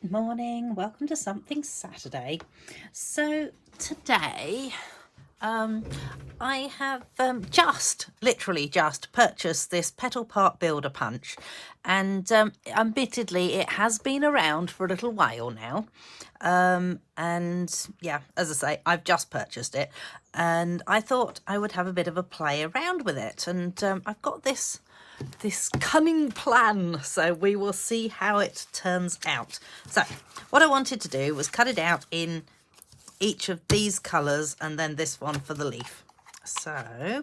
Good morning, welcome to Something Saturday. So today I have literally just purchased this Petal Park Builder Punch, and admittedly it has been around for a little while now, and yeah, as I say, I've just purchased it and I thought I would have a bit of a play around with it, and I've got this cunning plan, so we will see how it turns out. So what I wanted to do was cut it out in each of these colours and then this one for the leaf. So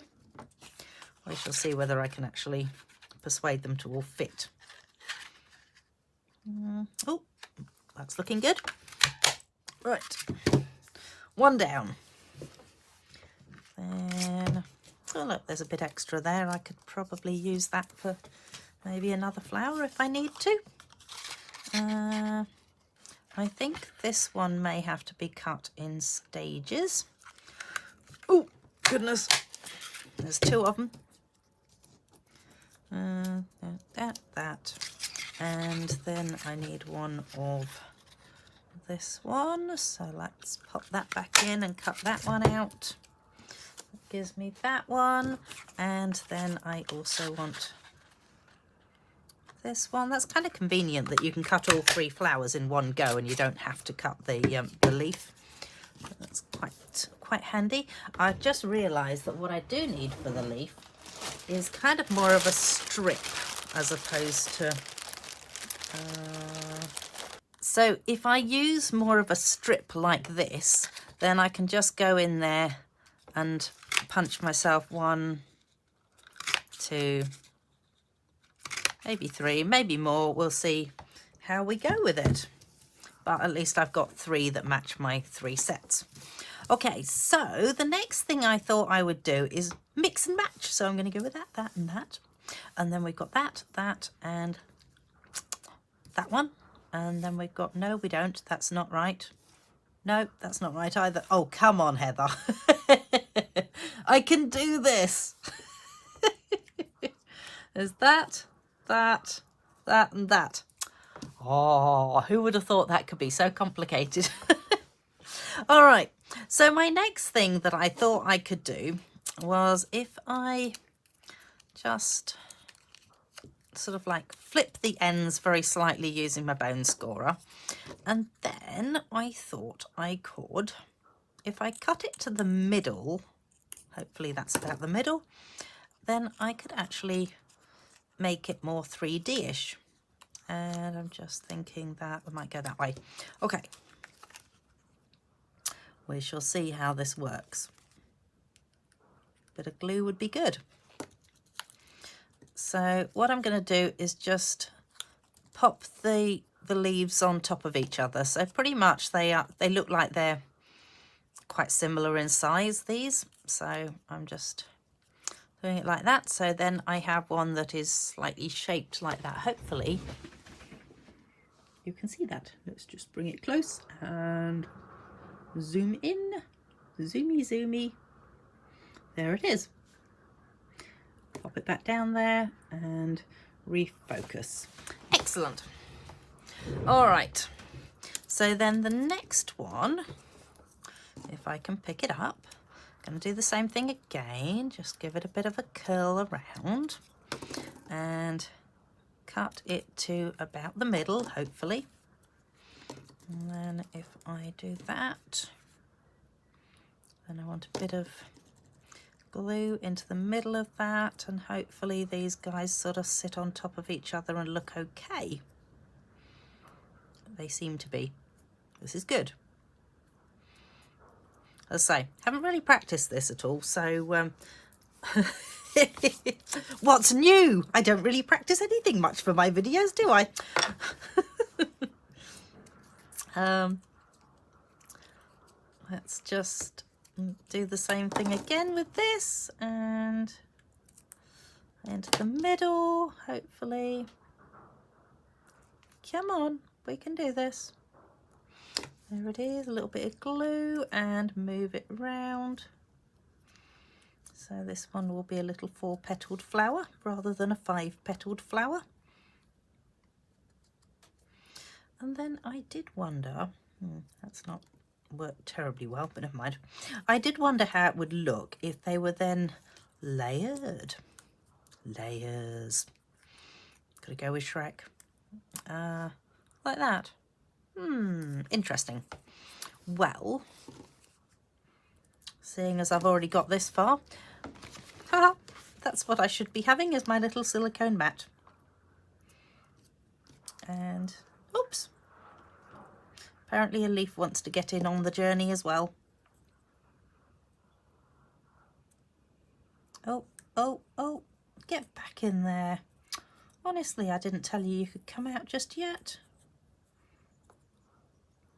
we shall see whether I can actually persuade them to all fit. Oh, that's looking good. Right, one down. Then, oh look, there's a bit extra there. I could probably use that for maybe another flower if I need to. I think this one may have to be cut in stages. Oh, goodness. There's two of them. That. And then I need one of this one. So let's pop that back in and cut that one out. That gives me that one. And then I also want this one. That's kind of convenient that you can cut all three flowers in one go and you don't have to cut the leaf. That's quite handy. I just realized that what I do need for the leaf is kind of more of a strip as opposed to so if I use more of a strip like this, then I can just go in there and punch myself 1, 2, maybe 3, maybe more. We'll see how we go with it. But at least I've got 3 that match my 3 sets. Okay, so the next thing I thought I would do is mix and match. So I'm going to go with that, and that. And then we've got that, and that one. And then we've got, no, we don't. That's not right. No, that's not right either. Oh, come on, Heather. I can do this. There's that, and that. Oh, who would have thought that could be so complicated? All right, so my next thing that I thought I could do was if I just sort of like flip the ends very slightly using my bone scorer, and then I thought I could, if I cut it to the middle, hopefully that's about the middle, then I could actually make it more 3D-ish. And I'm just thinking that we might go that way. Okay. We shall see how this works. Bit of glue would be good. So what I'm going to do is just pop the leaves on top of each other. So pretty much they look like they're quite similar in size, these. So I'm just doing it like that. So then I have one that is slightly shaped like that. Hopefully you can see that. Let's just bring it close and zoom in. Zoomy. There it is. Pop it back down there and refocus. Excellent. All right. So then the next one, if I can pick it up, I'm going to do the same thing again. Just give it a bit of a curl around and cut it to about the middle, hopefully. And then if I do that, then I want a bit of glue into the middle of that, and hopefully these guys sort of sit on top of each other and look okay. They seem to be. This is good. As I say, haven't really practiced this at all, so what's new? I don't really practice anything much for my videos, do I? Let's just do the same thing again with this, and into the middle, hopefully. Come on, we can do this. There it is, a little bit of glue, and move it round. So this one will be a little 4-petaled flower rather than a 5-petaled flower. And then I did wonder, that's not worked terribly well, but never mind. I did wonder how it would look if they were then layered. Layers. Gotta go with Shrek. Like that. Interesting. Well, seeing as I've already got this far, that's what I should be having, is my little silicone mat. And, oops. Apparently a leaf wants to get in on the journey as well. Oh, oh, oh, get back in there. Honestly, I didn't tell you could come out just yet.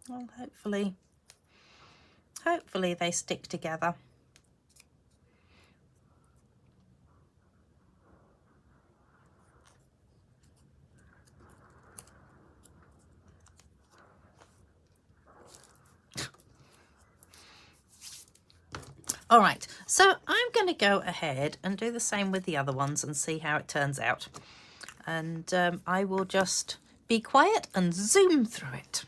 Well, hopefully they stick together. All right, so I'm going to go ahead and do the same with the other ones and see how it turns out. And I will just be quiet and zoom through it.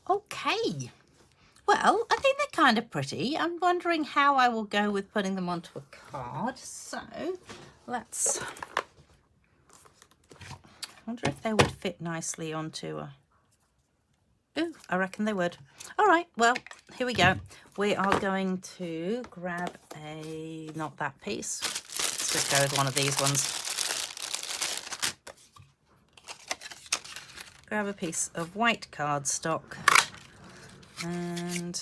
Okay, well, I think they're kind of pretty. I'm wondering how I will go with putting them onto a card. So let's, I wonder if they would fit nicely onto a, ooh, I reckon they would. All right, well, here we go. We are going to grab a, not that piece. Let's just go with one of these ones. Grab a piece of white cardstock and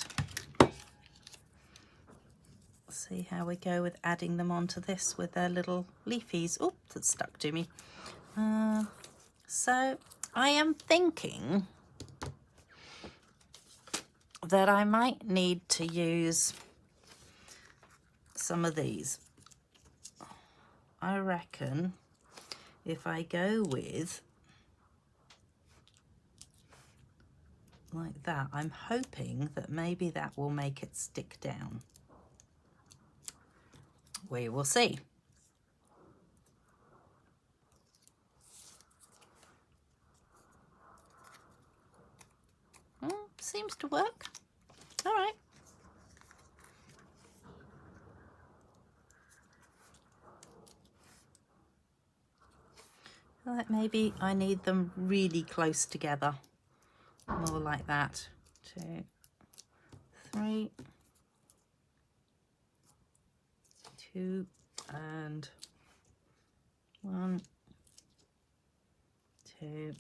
see how we go with adding them onto this with their little leafies. Oh, that's stuck to me. So I am thinking that I might need to use some of these. I reckon if I go with like that, I'm hoping that maybe that will make it stick down. We will see. Seems to work. All right. Well, maybe I need them really close together. More like that. 2, 3, 2, and 1, 2.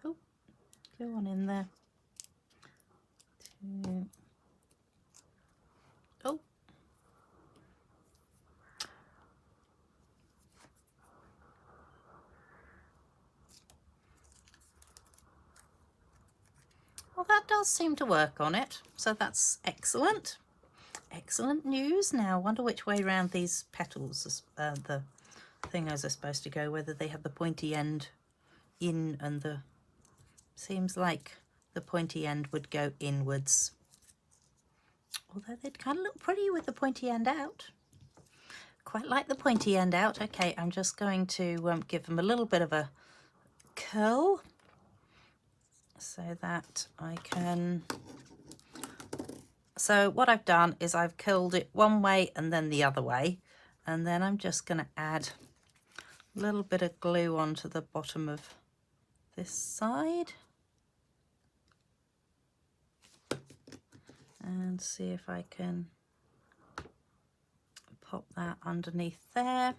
Oh, go on in there. 2. Oh. Well, that does seem to work on it, so that's excellent. Excellent news. Now, I wonder which way round these petals, the thingos are supposed to go, whether they have the pointy end in and the... Seems like the pointy end would go inwards. Although they'd kind of look pretty with the pointy end out. Quite like the pointy end out. Okay, I'm just going to give them a little bit of a curl so that I can... So what I've done is I've curled it one way and then the other way, and then I'm just going to add a little bit of glue onto the bottom of this side and see if I can pop that underneath there.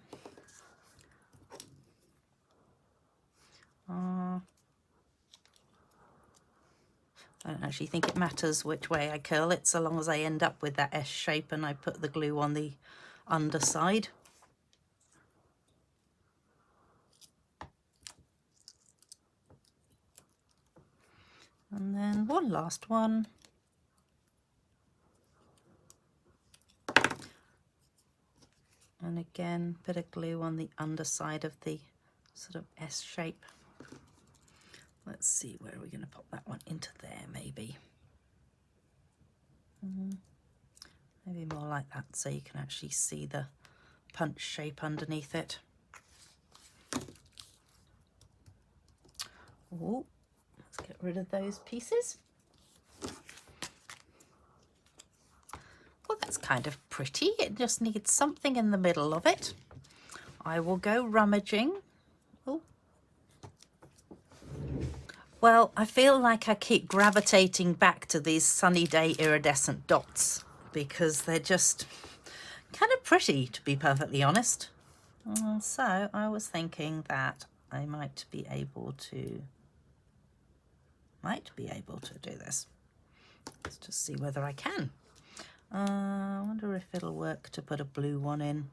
I don't actually think it matters which way I curl it, so long as I end up with that S shape and I put the glue on the underside. And then one last one. And again, bit of glue on the underside of the sort of S shape. Let's see, where are we going to pop that one? Into there, maybe. Maybe more like that, so you can actually see the punch shape underneath it. Oh, let's get rid of those pieces. Well, that's kind of pretty. It just needs something in the middle of it. I will go rummaging. Oh. Well, I feel like I keep gravitating back to these sunny day iridescent dots because they're just kind of pretty, to be perfectly honest. So I was thinking that I might be able to do this. Let's just see whether I can. I wonder if it'll work to put a blue one in.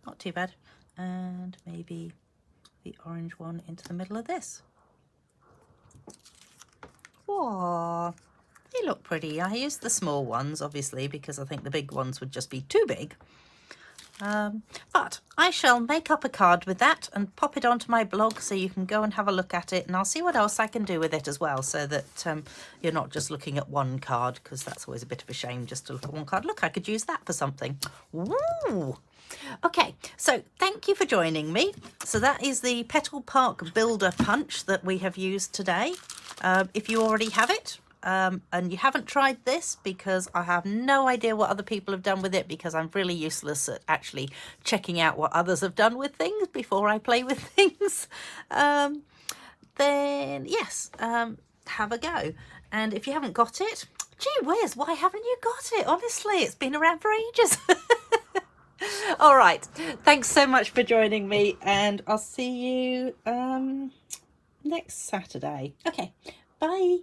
Not too bad. And maybe the orange one into the middle of this. Whoa, they look pretty. I used the small ones, obviously, because I think the big ones would just be too big. But I shall make up a card with that and pop it onto my blog so you can go and have a look at it, and I'll see what else I can do with it as well, so that you're not just looking at one card, because that's always a bit of a shame just to look at one card. Look, I could use that for something. Woo! Okay, so thank you for joining me. So that is the Petal Park Builder Punch that we have used today. If you already have it, and you haven't tried this, because I have no idea what other people have done with it, because I'm really useless at actually checking out what others have done with things before I play with things, then yes, have a go. And if you haven't got it, gee whiz, why haven't you got it? Honestly, it's been around for ages. All right, thanks so much for joining me, and I'll see you next Saturday. Okay, bye.